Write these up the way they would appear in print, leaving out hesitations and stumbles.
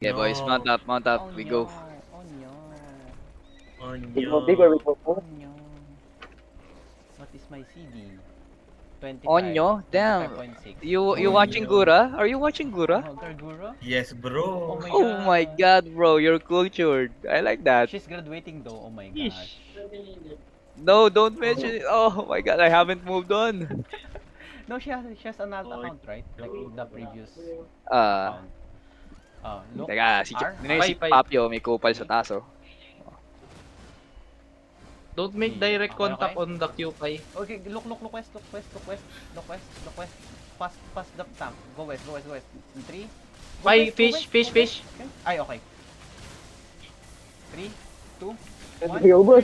Okay, boys, mount No. up, we go. Oh no. Oh We go big or we no. go Oh small? no. What is my CD? 25. Onyo? Damn. 25.6. You Oh watching no. Gura? Are you watching Gura? Oh, Garguro? Yes, Oh bro. my Oh my god. god, bro, you're cultured. I like that. She's graduating though. Oh my gosh. Yeesh. No, don't mention it. Oh my god, I haven't moved on. No, she has an alt Oh account, right? Like the no. previous Ah, account. Look. teka, R. si Pai, pai. Papio may kupal sa taas, oh. Don't make Yeah. direct Okay, contact okay. on the queue, Pai. Okay, look west. Pass the tank. Go west. In 3. Pai, fish. Okay. Ay, okay. 3, 2, 1. Hindi ubos.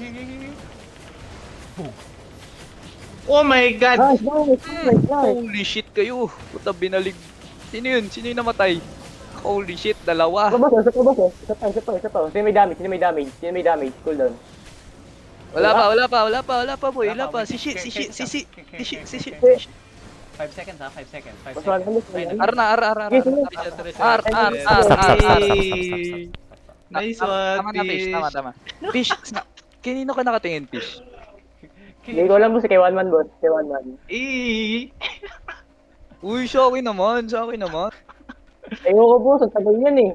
Oh my god! Nice, nice, nice, nice. Holy shit kayo. Puta binalig. Sino yun? Sino yung namatay? Holy shit, dalawa. Isa pa, isa pa. Sino may damage? Cool down. Wala pa, boy. Wala pa. Si shit. 5 seconds, 5 seconds. 5 Mas seconds. malas, Ay, malas. Ar na. Yes, yes. Ar. Nice Tama one, na, fish. fish. Tama. Fish, kanino ka nakatingin, fish? Hindi ko alam boss, kay 1-1 boss. Kay 1-1. Uy, sa akin naman. Ayoko boss, ang tagal yan eh.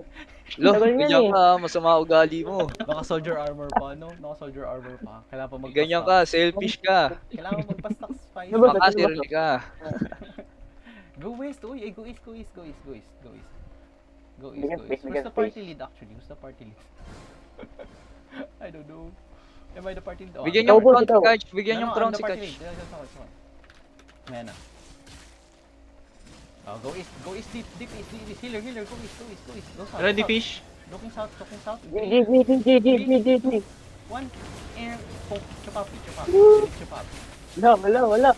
Lo, Tagal niyan ganyan eh. ka. Masama ugali mo. Naka soldier armor pa, no? Naka soldier armor pa. Kailangan pa magpa-stack. Ganyan ka. Selfish ka. Kailangan magpa-stack spice. Ano ba? Makasirli ka. Go west, uy. Go east. Bigyan space, Who's bigyan the party space. lead actually? I don't know. Am I the party lead? Bigyan Ikaw, yung boss, crown si ikaw. Catch. Bigyan yung I'm crown the si party Catch. lead. Ayan na. Go east, deep east. Healer, go east. Go south. Ready, south. fish? Looking south. GG. 1, and chop up. Wala.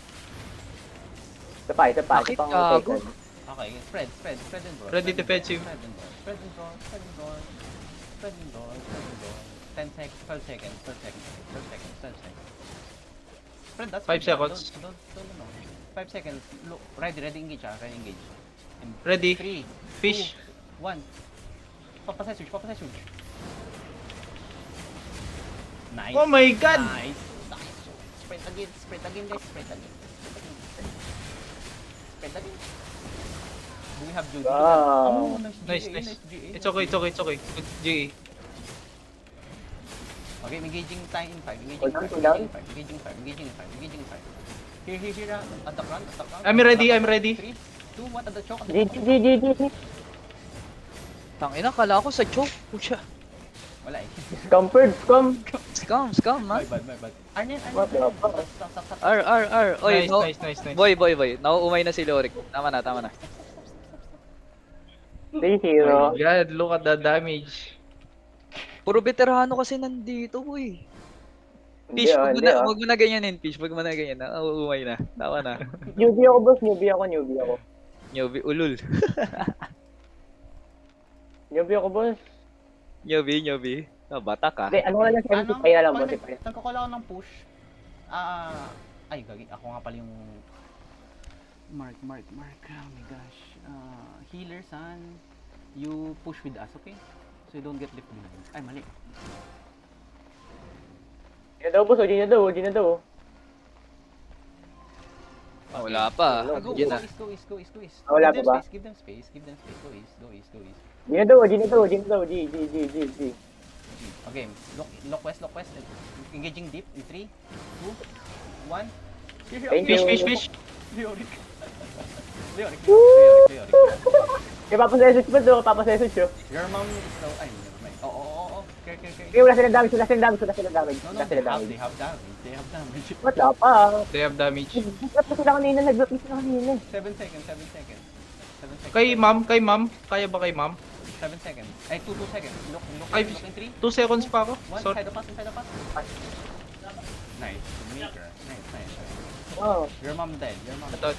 Isa pa. Bakit Isa pang gago? second. Okay, spread and draw. Ready defensive. Spread and draw. 10 seconds, 12 seconds. Spread, that's 5 good. seconds. Don't. 5 seconds. Look, ready, engage. Ready, engage. And Ready. 3, Fish. 2, 1. Papasay switch. Nice. Oh my god! Nice. Spread again, guys. Spread again. Do we have Judy? Wow. Oh, Nice. GA. It's okay. Good GA. Okay, engaging time in 5. Hold down. Engaging in 5. Here, at the front. I'm ready. 3, 2, 1, at the choke. GG. Tangina, kala ko sa choke. Pucha. Wala eh. Scum. Scam, man. Bye. Arnen. What the fuck? Stop. R. Oy, Nice. Boy. Nauumay na si Lorik. Tama na. 3-0. Oh my god, look at the damage. Puro veterano kasi nandito, boy. Hindi, Fish, hindi, wag mo na ganyanin, Fish. Wag mo na ganyan. Nauumay na. Tama na. Newbie ako boss, newbie ako. Nyobi, ulul. Newbie ako boss. Nyobi. Bata ka. Hindi, ano lang, 75 na lang boss. Nagkakala ko ng push. Ay, gagi. Ako nga pala yung... Mark. Oh my gosh. Healer, son. You push with us, okay? So you don't get left behind. Ay, mali. Di na daw boss, di na daw. Wala pa. Go Yan na. east. Wala pa ba? Give them space. Go east. Di na daw. G. Okay, look west. Engaging deep in 3, 2, 1. Thank you. Fish. Leoric. Kaya papasaya switch yun. Your mom is low. Ay, never mind. Oo. Okay. Kaya wala silang damage. No, they have damage. What the fuck? They have damage. Nag-drop na sila kanina. 7 seconds. Kay ma'am. Kaya ba kay ma'am? 7 seconds. Ay, 2 seconds. Look Ay, in 3, 2 seconds pa ako. 1. Sorry. Inside the pass. Nice. Maker. Nice. Wow. Your mom dead. Ito.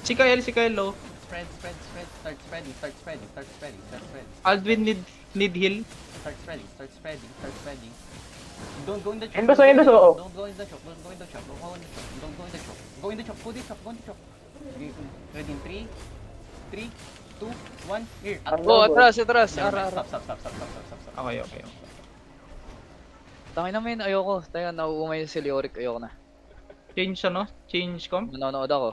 Si Kyle low. Spread. Start spreading. Aldwin need heal. Start spreading. Don't go in the choke. Endos, oo. Don't go in the choke. Go in the choke. Go in the choke. Go in the choke. Okay, ready in 3, 2, 1, here. Oh, atras, atras. Never Ara, mind. ara. Stop. Okay, okay. Tangin naman, ayoko. Tayo, nauumay si Leoric. Ayoko na. Change ano? Change comp? Manonood ako.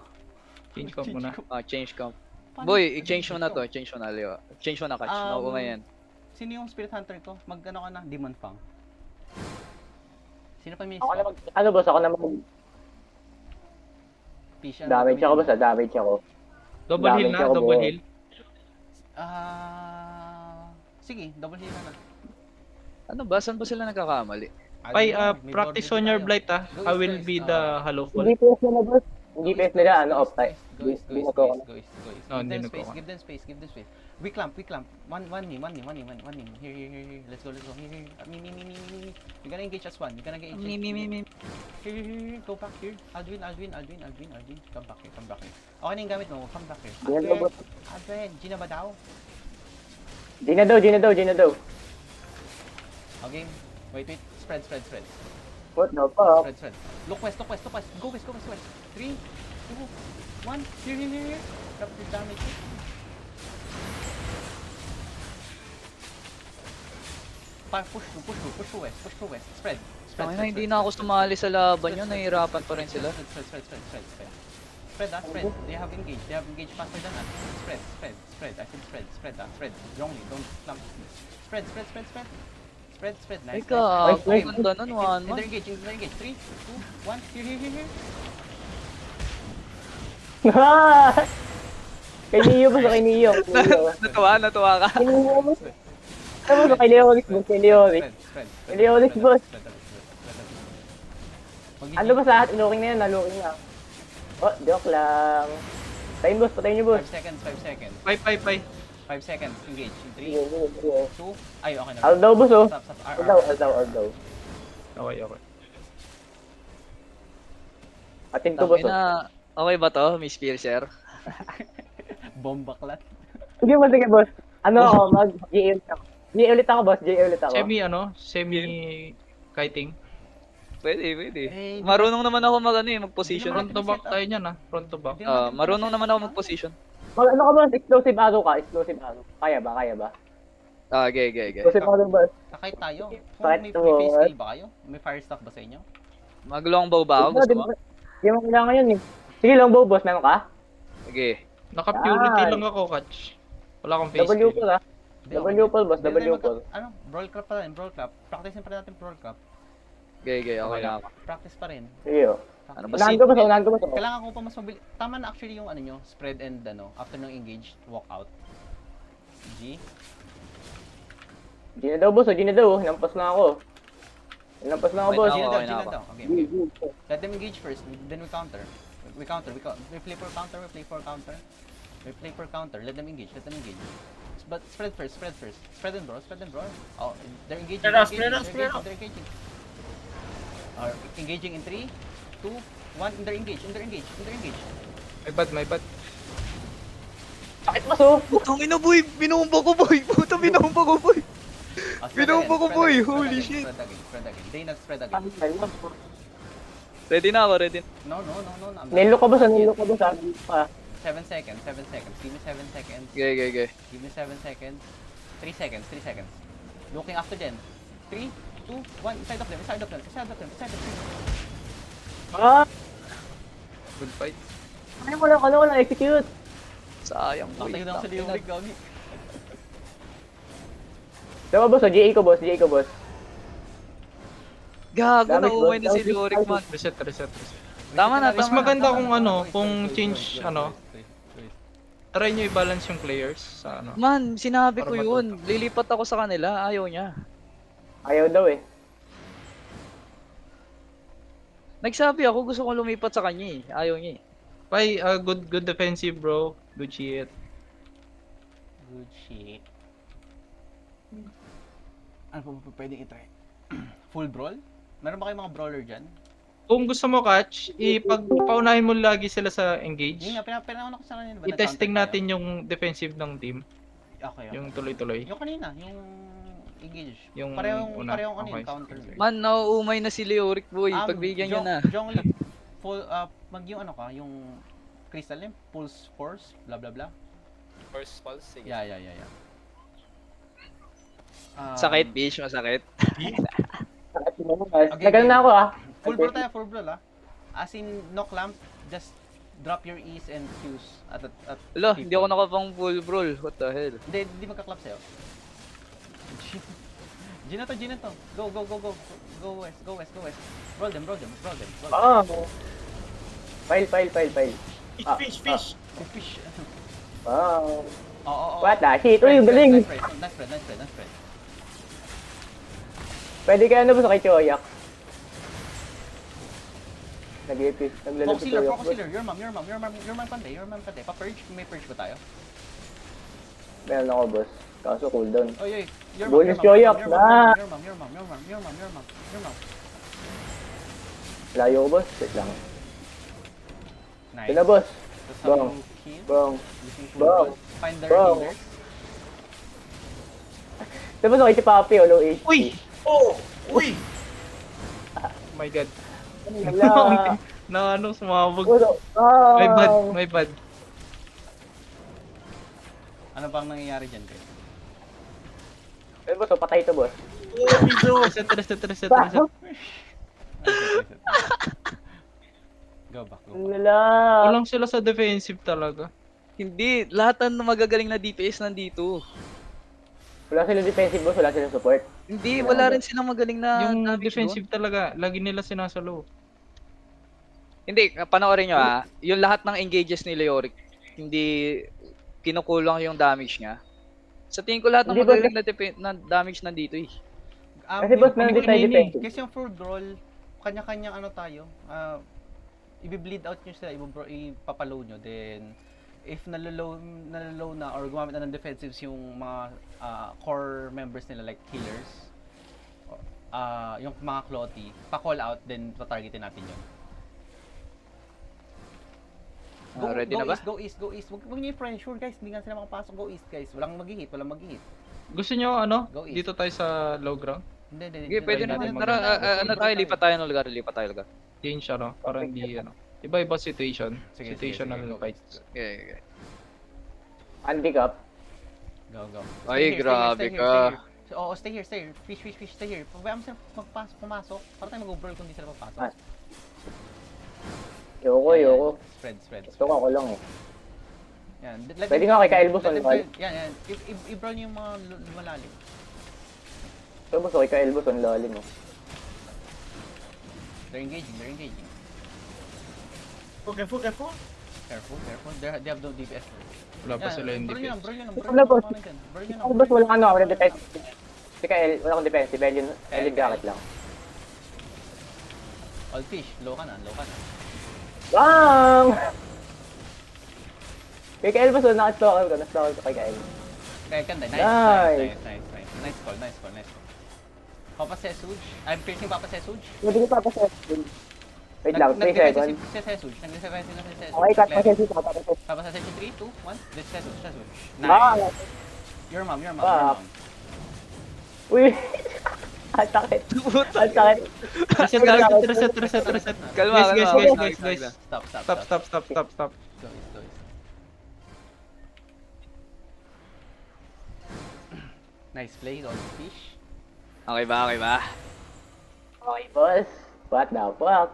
Change comp muna. Change comp. Paano- Boy, i-change mo Ano na to. Change mo na, Leo. Change mo na, Catch. Nauumay yan. Sino yung Spirit Hunter ko? Mag-ano ka na? Demon Fang. Sino pa may Ako na ano boss, ako na Pisha? damage ako boss, damage ako. Double heal Damage na, ako, double bro. heal. Sige, double heal na. Ano ba? Saan ba sila nagkakamali? Ay, May practice board on your tayo. blight Go I East, will go be East. the hollow fall. Hindi PS nila boss. Hindi PS nila, ano, off time. Go East. Hindi na ko. No, hindi na ko. Give them space. We clamp. One name. Here. Let's go. Here. Me. You're gonna engage as one. You're gonna get engaged. Here. Go back here. Aldwin. Come back here. Okay na yung gamit mo. Come back here. Yan daw, boss. Aldwin. Gina ba daw? Gina daw. Okay. Wait. Spread. What the fuck? Spread. Look west. Go west. 3, 2, 1. Here. Drop the damage. Push to west. Spread. Tangin na, hindi na ako sumali sa laban yun. Nahihirapan pa rin sila. Spread. They have engaged faster than us. Spread. I said spread. Spread. Wrongly. Don't clump. Spread. Ay Nice. ka, Nice. ang ganda nun, one man. They're engaging. 3, 2, 1. Here. Kay Neo boss, kay Neo. Natuwa ka. Kay Neo boss. Ano boss, kay Leoric boss, kay Leoric. Leoric, boss. Ano ba sa atin? Looking na yan, looking na. Oh, joke lang. Patayin boss, patayin niyo boss. 5 seconds. 5. 5 seconds. Engage. In 3, Sige. 2. Ay, okay na. Aldaw boss oh. Stop. Aldaw. Okay. Atin to boss Tangin oh. na, okay ba to, Miss Piercer? Bomba klat. Sige boss. Ano ako, mag-GA ulit ako. GA ulit ako. Semi kiting. Pwede. Eh, Marunong naman ako mag-position. Front to back tayo niyan front to back. Marunong naman ako mag-position. Ano ka boss, explosive arrow ka, Kaya ba? Okay. Explosive arrow boss. Sakay tayo. Kung Sakit may to, face boss. heal ba kayo? May fire stock ba sa inyo? Mag-longbow ba ako? Gusto mo? Di mo kailangan yun eh. Sige, longbow boss, meron ka? Sige. Naka-purity Ay. lang ako, Catch. Wala akong face W heal. pull ah. W pull boss, W pull. Ano? Brawl crap pa rin, brawl crap. Practicein pa natin brawl crap. Okay na ako. Practice pa rin. Sige oh. Ano ba Unahan ko boss. Kailangan ko pa mas mabili. Tama na actually yung ano nyo, spread and after nung engage, walk out. G. Gina daw boss, Hinampas na ako boss. Okay na ako. Gina daw. Okay. Let them engage first, then we counter. We play for counter. Let them engage. But spread first. Spread and brawl. Oh, they're engaging. Spread out. They're engaging. Engaging in 3, 2, 1. They're engaged. My bad. Sakit boss oh. Putang ina boy! Binomba ko boy! Puta binomba ko boy! Binomba ko, boy. Holy shit. Spread again. They not spread again. Ready na ako, ready. No. Nilo ka boss, ah. 7 seconds. Give me 7 seconds. Okay. Give me 7 seconds. 3 seconds. Looking after them. 3, 2, 1. Inside of them. Ah, Good fight. ano ko lang execute. Sayang boy. Nakatayo na ako sa liwag, gagi. Diba boss, GA ko boss. Gago, Damage, nauumay boss. na si Leoric man. Reset. Tama na, Mas tama na. maganda kung change try nyo i-balance yung players sa Man, sinabi ko Para yun. Lilipat ako sa kanila, ayaw niya. Ayaw daw eh. Nagsabi ako, gusto kong lumipat sa kanya eh. Ayaw niya eh. Bye, good defensive bro. Good shit. Good shit. Ano pa ba pwedeng itry? Full brawl? Meron ba kayong mga brawler dyan? Kung gusto mo Catch, ipagpaunahin mo lagi sila sa engage. Yun nga, pinauna ko sa kanina. I-testing natin yung defensive ng team, Okay. yung tuloy-tuloy. Yung kanina, yung engage. Yung parehong una. ano yung Okay. counter. Man, nauumay na si Leoric boy. Pagbigyan niyo na. Zhongli, full, mag yung ano ka, yung crystal name, pulse force, blah blah blah. First pulse, sige. Yeah. Sakit, Bish, masakit. Sakit mo naman. Okay, Nagano na ako ah. Full brawl tayo, full brawl ah. As in, knock lamp, just drop your E's and Q's at Alo, hindi ako nakapang full brawl. What the hell? Hindi magka-clap sa'yo. Gina to. Go. Go west. Roll them. Ah. File. Fish. Wow. Oo. What the shit? Uy, ang galing. Nice spread. Pwede kaya na ba sa kay Choyak? Nag-ipis. Naglalaro Focus sa Choyak. healer. Your mom pantay. Pa-purge, may purge ba tayo? Meron ako, boss. Kaso cooldown. Oy. Your Bonus Choyak na. Your mom. Layo ko, boss. Wait lang. Nice. Yun na, boss. That's Bang. how you heal. Bang. Using full Bang. brawl. Find their Bang. healers. Diba sa kay si Papi, low HP? Uy! Oh! Uy! Oh my god. Wala. Na ano, sumabog. Ulo. My bad. Ano bang nangyayari dyan, guys? Pero boss, patay to, boss. Oh, Mizo! Reset. Go back. Wala. Kulang sila sa defensive talaga. Hindi, lahat ng magagaling na DPS nandito. Wala silang defensive, boss. Wala silang support. Hindi, wala rin silang magaling na Yung damage defensive talaga, lagi nila sinasalo. doon. Hindi, panoorin nyo yung lahat ng engages ni Leoric, hindi kinukulang yung damage niya. Sa tingin ko lahat ng Hindi ba- magaling na damage nandito eh. Kasi boss, meron din tayo defensive. Kasi yung full brawl, kanya-kanyang ano tayo, i-bleed out nyo sila, ipapaload nyo, then if nalolow na or gumamit na ng defensives yung mga core members nila like healers, yung mga Clotty, pa-call out, then tatargetin natin yun. Ready na ba? Go east. Huwag nyo i-pressure guys, hindi nga sila makapasok. Go east guys, walang mag-hit. Gusto nyo ano? Go east. Dito tayo sa low ground? Hindi. Sige, pwede Try naman. natin Tara, mag- tayo, lipat tayo ng lugar. Change ano? Para hindi ano. Iba-iba situation. Sige, Situational sige, go. fights. Okay. Handicap. Go. Ay, grabe ka. Oo, stay here. Fish, stay here. Pabayaan mo sila pumasok. Para tayo mag-brawl kung di sila papasok. Ah. Yoko. Spread. Gusto ko ako lang eh. Yan. Pwede nga kay Kaelbos on wall. Yan. I-brawl niyo yung mga lumalalim. So boss, okay kay Elbos on lalim oh. They're engaging. Careful. Careful. They have no DPS. Wala pa sila yung Brawl nyo defense. lang. Wala, boss. Brawl nyo Ako boss, wala ano, wala defensive. Si Kael, wala akong defensive. Elin jacket lang. All fish, low ka na. Bang! Kay Kael boss, nakastalker ko. Nastalker ko kay Kael. Kaya ganda. Nice. Nice call. Papa Sesuj. I'm piercing Papa Sesuj. Pwede ko papaset. Wait lang, 3 seconds. Si Sesuj. Nag-defensive na si Sesuj. Okay, cut pa siya sa papaset. Papa Sesuj 3, 2, 1. This Sesuj. Ah! Nice. Your mom. Ah. Uy! Ang sakit. Ang sakit. Reset. Kalma. Guys. Stop. Go east. Nice play, all fish. Okay ba? Okay, boss. What the fuck?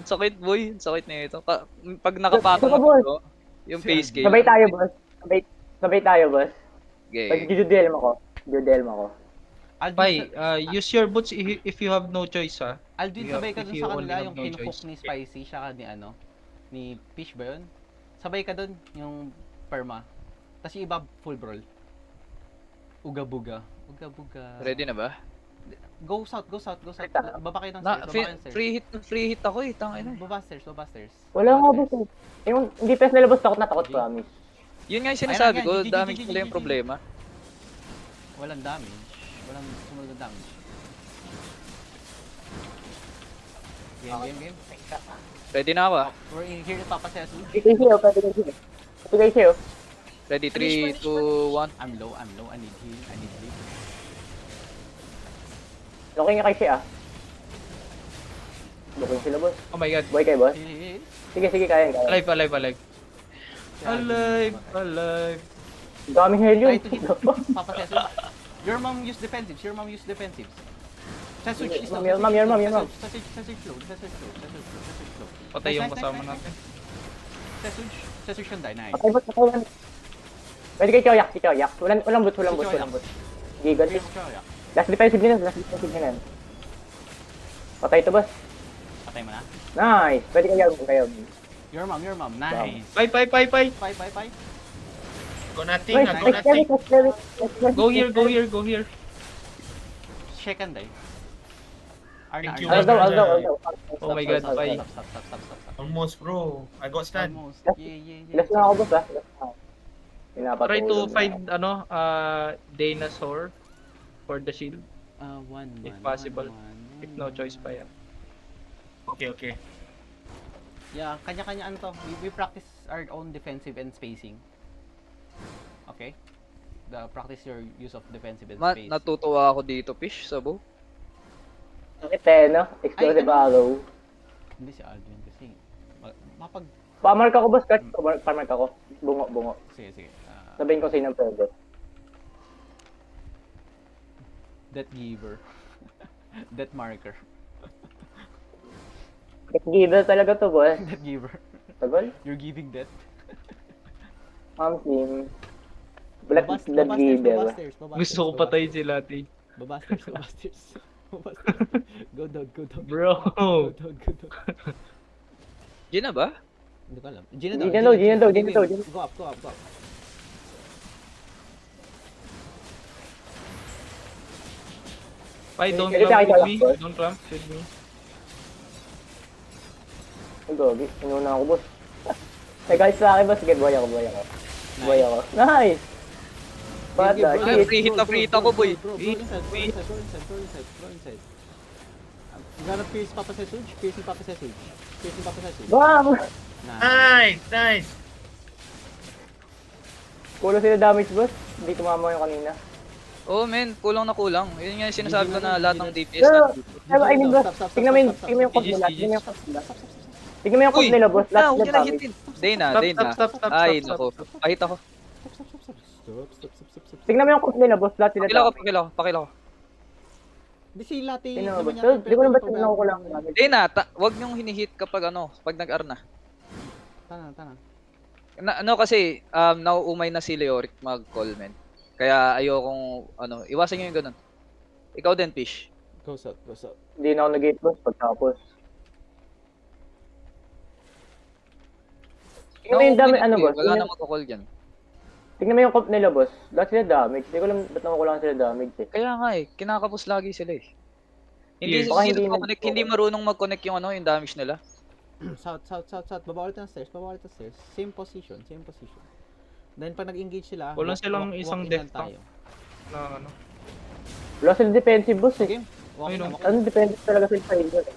Ang sakit, boy. Ang sakit na ito. Pag nakapatong Ito ka, boss. ako, yung face game. Sabay tayo, boss. Sabay tayo, boss. Pag Okay. judelm ako. Pai, use your boots if you have no choice ha. Aldin, sabay ka If dun you sa only kanila, have yung no kinuhook choice. ni Spicy, siya ni Fish ba yun? Sabay ka dun, yung perma. Tapos yung iba, full brawl. Uga-buga. Ready na ba? Go south. Baba kayo ng Na, stairs, free hit ako eh. Tangay na. Baba stairs. Wala nga, boss. Yung defense nila, boss, takot na takot, promise. Yun nga yung sinasabi Ayan, ko, GG. damage pala yung problema. Walang damage. Walang sumunod na damage. Game. Ready na ako ah. We're in here to Papa Sesu. Pwede kayo siya. Ready, 3, 2, 1. I'm low. I need heal. Looking nga kay siya, ah. Looking sila, boss. Oh my god. Boy kayo, boss. Heal. Sige, kaya. Alive. Alive. Daming Helio. Try to hit. Papa Sesuj. Your mom use defensives. Your mom use defensives. Sesuj, is Ma'am, your mom, your mom, your mom. Sesuj slow. Sesuj slow. Sesuj slow. Sesuj slow. Patay yung Nice, kasama nice, natin. Sesuj. Sesuj yung die. Nice. Patay boss, patay. Pwede kay Choyak, si Choyak. Walang boots, walang Si boots, Choyak. walang boots. Gigan. Here's Choya. Last defensive din, last defensive din. Patay to boss. Patay mo na. Nice. Pwede kayo. Your mom. Nice. Bye. Bye. Go nothing, Nice, go nice, nothing. nice. Go here. Second die. Arna, Thank you, Arna. Aldaw. Oh my God, bye. Stop. Almost, bro. I got stun. Almost. Yeah. Last na ako boss ah. Last na ako. Try Pinapatulog to na find ako. Dinosaur for the shield. One. If possible. If no choice pa yan. Okay. Yeah, kanya-kanya to. We practice our own defensive and spacing. Okay? Practice your use of defensive and space. Natutuwa ako dito, Fish, sa bow. Sakit eh, no? Explosive Ay, ano? arrow. Hindi si Aldrin kasi mapag... Pamark ako boss, kahit pamark ako. Bungo. Sige. Sabihin ko sino pwede. Death giver. Death marker. Giver talaga to boss. Death giver. Tagal. You're giving death. Team. Black is the giver. Gusto ko patayin si Lati. Babasters. Go down. Bro. Go down. Gina ba? Hindi ko alam. Gina daw. Go up. Bye, don't Pwede ramp tayo with me. boss. Don't ramp with me. Ay, gogi. Inuna ako boss. Hey guys, sa akin boss. Sige, buhay ako. Nice! Bata, Bro, shit. Free hit ako, boy. Bro, inside. You gotta pierce Papa Sesuj. Piercing Papa Sesuj. Bam! Nah. Nice. Kulo sila damage boss. Hindi tumama yung kanina. Oh, men, kulang na kulang. Yun nga yung sinasabi ko na lahat ng DPS Pero, na I mean boss, Stop. tingnan mo yung comp nila. Tingnan mo yung comp nila boss. Lahat huwag sila niya na damage. hitin. Dana. Stop. Ay, nako. Kahit ako. Stop. Tingnan mo yung comp nila boss. Lahat sila damage. Pakila ko. Di si Lati. Tingnan mo naman boss. yata Di ko lang ba't yung nakukulang damage. Dana, wag niyong hinihit kapag pag nag-R na. Tanan. Kasi, nauumay na si Leoric mag-call, men. Kaya ayokong, iwasan niyo yung ganun. Ikaw din, Fish. Go south. Hindi na ako nag-gate boss pagtapos. Tingnan mo yung dami, boss. Wala na mag-call dyan. Tingnan mo yung comp nila boss. Lahat sila damage. Hindi ko alam ba't nakukulang sila damage eh. Kaya nga kinakapos lagi sila eh. Yes. Baka Hindi, hindi hindi marunong mag-connect yung yung damage nila. South. Baba ulit ng stairs. Same position. Then pag nag-engage sila, Wala silang isang walk in death lang tayo. Na ano. Wala sila defensive boss eh. Game. Walk in Ayun, lang. Ano defensive talaga sila sa inyo eh.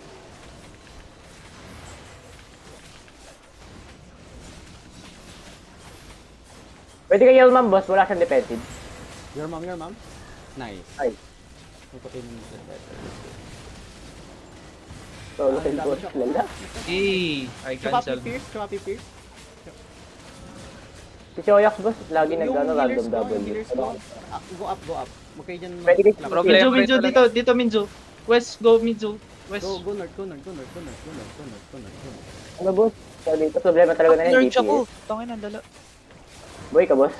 Pwede kay Yelman boss, wala siyang defensive. Your mom. Nice. Ay. Puputin mo sa Solo kill boss, lala. I cancel. Choppy Pierce. Si Choyak boss, lagi Yung nag-ano, healers random go, yung double. healers go. Go up. Huwag kayo dyan Pwede kayo- mag- Problem. Minjo, dito Minjo. West, go Minjo. West. Go north. Ano boss? So dito, problema talaga na yan, Pinerge ako. DPS. Tangin ang dala. Boy ka boss.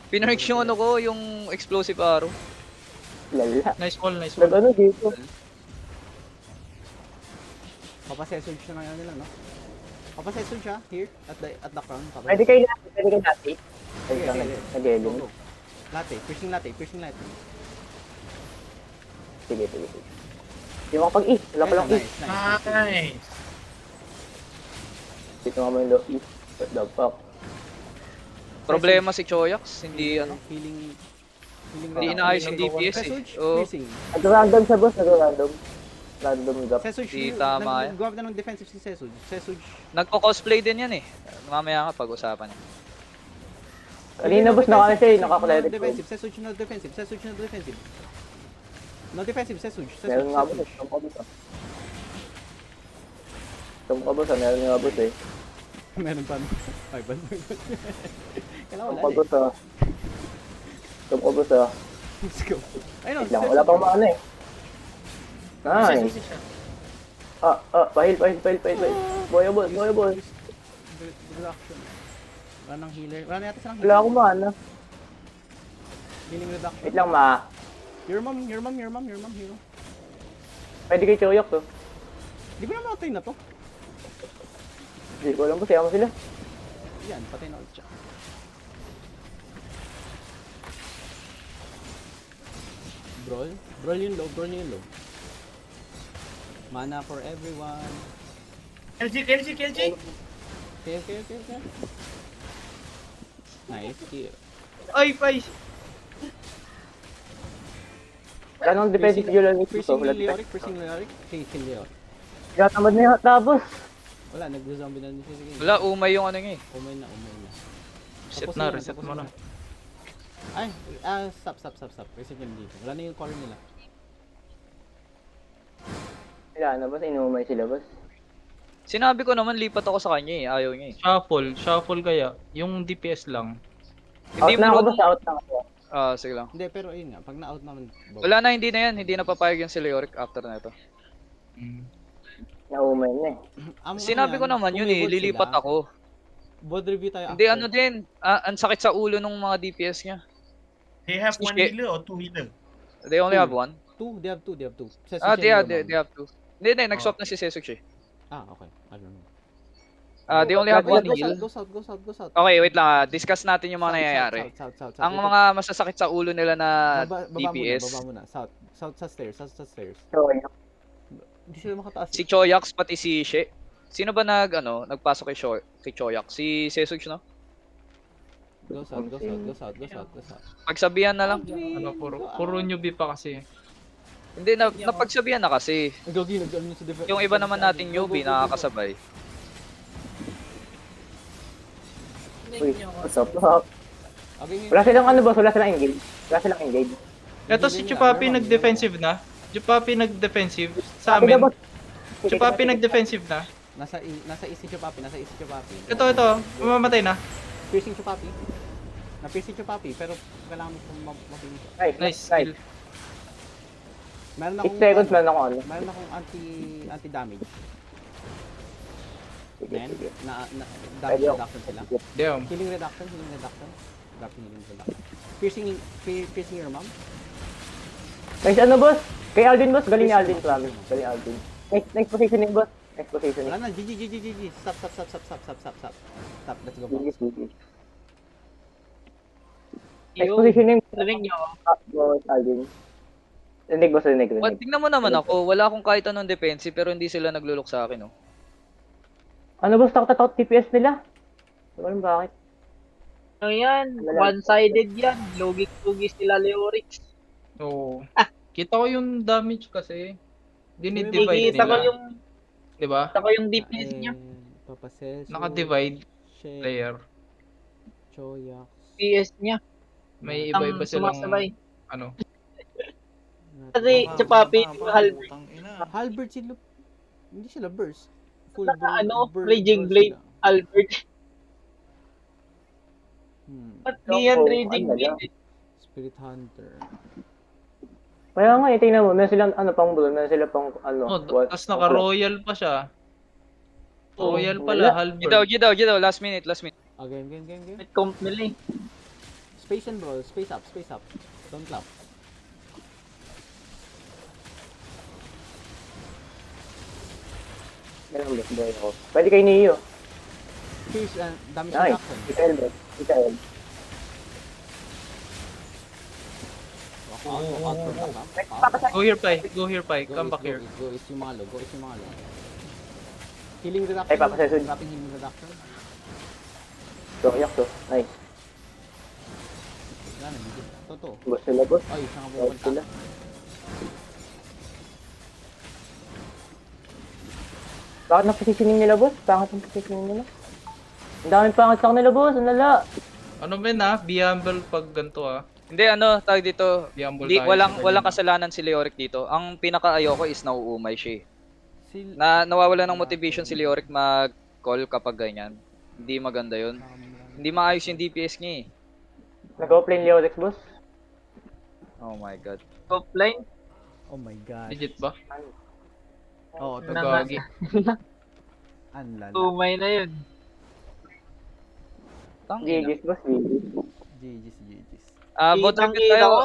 Pinerge yung ko, yung explosive arrow. Lala. Nice wall. Nag-ano dito. Papasesuj na ngayon nila, no? Papasesuj siya, here, at the crown. Pwede kayo natin, pwede kayo natin. Ay, Okay, lang, okay. nag-eling. Go. Piercing latte. Sige. Yung kapag wala pa lang Nice. Nice. Dito nga mo yung low what the fuck. Problema si Choyax, hindi Healing hindi inaayos yung DPS eh. Sesuj, Oh, piercing. Nag-random sa boss, nag-random. Random drop. Sesuj, Di tama yan. Go up na ng defensive si Sesuj. nagko-cosplay din yan eh. Mamaya nga pag-usapan niya. Kanina boss, naka siya eh, naka-credit. Defensive, Sesuj no defensive. No defensive, Sesuj. Meron nga boss, tumpa boss ah. Tumpa boss ah, meron nga boss eh. Meron pa. Ay, bal. Kailangan wala Tumabos ah. Tumabos ah. Let's go. Ay, no. Wait lang, wala pang maano eh. Nice. Susi siya. Pahil. Boya boss. Reduction. Wala nang healer. Wala na yata silang Wala akong maano. Healing reduction. Wait lang ma. Your mom, hero. Pwede kay Choyok to. Di ba naman natin na to? Hindi ko alam po, siya mo sila. Yan, patay na ulit siya. Brawl yung low. Mana for everyone. KLG. Okay. Nice kill. Ay, pay! Wala nang defensive duel ulit Piercing dito. Wala Leoric. Kill Leoric. Gatamad na yung tapos. Wala, nag-zombie na siya. Sige. Wala, umay yung ano niya eh. Umay na. Reset mo na. Ay, stop. Reset yun dito. Wala na yung core nila. Wala na boss, inumay sila boss. Sinabi ko naman lipat ako sa kanya eh, ayaw niya eh. Shuffle kaya. Yung DPS lang. Out na ako mo- boss, out na ako. Sige lang. Hindi, pero ayun nga, pag na-out naman, Bob. Wala na, hindi na yan. Hindi na papayag yung si Leoric after na ito. Naumay na eh. Sinabi ko naman yun eh, lilipat ako. Board review tayo Hindi after. ano din, ang sakit sa ulo ng mga DPS niya. They have one Shit. healer or two healer? They only have one. They have two. They have two. Hindi, nag-swap na si Sesuk siya. Okay. I don't know. They only have one heal. Go south. Okay, wait lang. Discuss natin yung mga nangyayari. South. Ang mga masasakit sa ulo nila na DPS, Baba muna. South sa stairs. Choyok. Hindi sila makataas. si Choyax pati si She. Sino ba nagpasok kay Choyak? Si Sesuk, no? Go south. Pagsabihan na lang. Ano, puro newbie pa kasi. Hindi, napagsabihan na kasi. Gagi, nag-ano sa defense. Yung iba naman nating newbie, nakakasabay. Uy, what's up? Okay, Wala silang ano boss, wala silang engage. Ito si Chupapi nag-defensive na. Sa amin. Chupapi nag-defensive na. Nasa easy Chupapi. Ito. Mamamatay na. Piercing Chupapi. Na-piercing Chupapi, pero kailangan mo mapili siya. Nice. Kill. Meron 8 seconds lang ako ano. Meron akong anti-damage. Then, damage Pwede ako. reduction sila. Damn. Healing reduction. Dropping healing reduction. Piercing your mom. Nice ano boss? Kay Alvin boss, galing ni Alvin promise. Galing Alvin. Next positioning boss. Next positioning. Wala na, GG. Stop. Let's go. Next positioning. Boss Alvin. Rinig boss, rinig. Tingnan mo naman ako, wala akong kahit anong defensive pero hindi sila naglulok sa akin, no? Ano boss, takot TPS nila? Hindi ko alam bakit. Ano yan? One-sided yan. Lugi-lugi sila Leorix. Oo. Kita ko yung damage kasi. Dinidivide Nakikita ko nila. yung, Di ba? kita ko yung DPS niya. Naka-divide player. Choyak. PS niya. May iba-iba silang Sumasabay. ano. Kasi Chupapi, Halberd. Halberd sila. Hindi sila burst. Full Raging Blade, Albert. Ba't di yan Raging Blade? Spirit Hunter. Kaya nga, tingnan mo, meron silang pang bull, meron silang pang Tapos naka-royal pa siya. Royal pala, Halberd. Gidaw, last minute. Game. May comp nila eh. Space and brawl. Space up. Don't clap. Meron boss, boy ako. Pwede kay Neo. Pierce and damage Nice. reduction. Mikael boss. Mikael. Go here, Pai. Come back here. Go Isimalo. Healing reduction. Ay, papasesod. Dropping healing reduction. Choyok to. Nice. Wala na, hindi. Totoo. Boss sila boss. Ay, isang Boss kabupunta. sila. Bakit na positioning nila boss? Bakit ang positioning nila? Ang daming pangat sa kanila boss, ang lala. Ano men be humble pag ganito Hindi, tawag dito. Be humble Hindi, tayo sa walang ganyan. kasalanan si Leoric dito. Ang pinaka-ayoko is nauumay siya. Sil- Nawawala ng motivation si Leoric mag-call kapag ganyan. Hindi maganda yun. Hindi maayos yung DPS niya eh. Nag-offlane Leorix, boss. Oh my god. Offline. Oh my god. Legit ba? Oo, Na nga. Gagi. Anlala. Tumay na yun. Tangina. GG's, boss. GG's. GG's, GG's. Bot repeat Kitang-kita tayo. ko.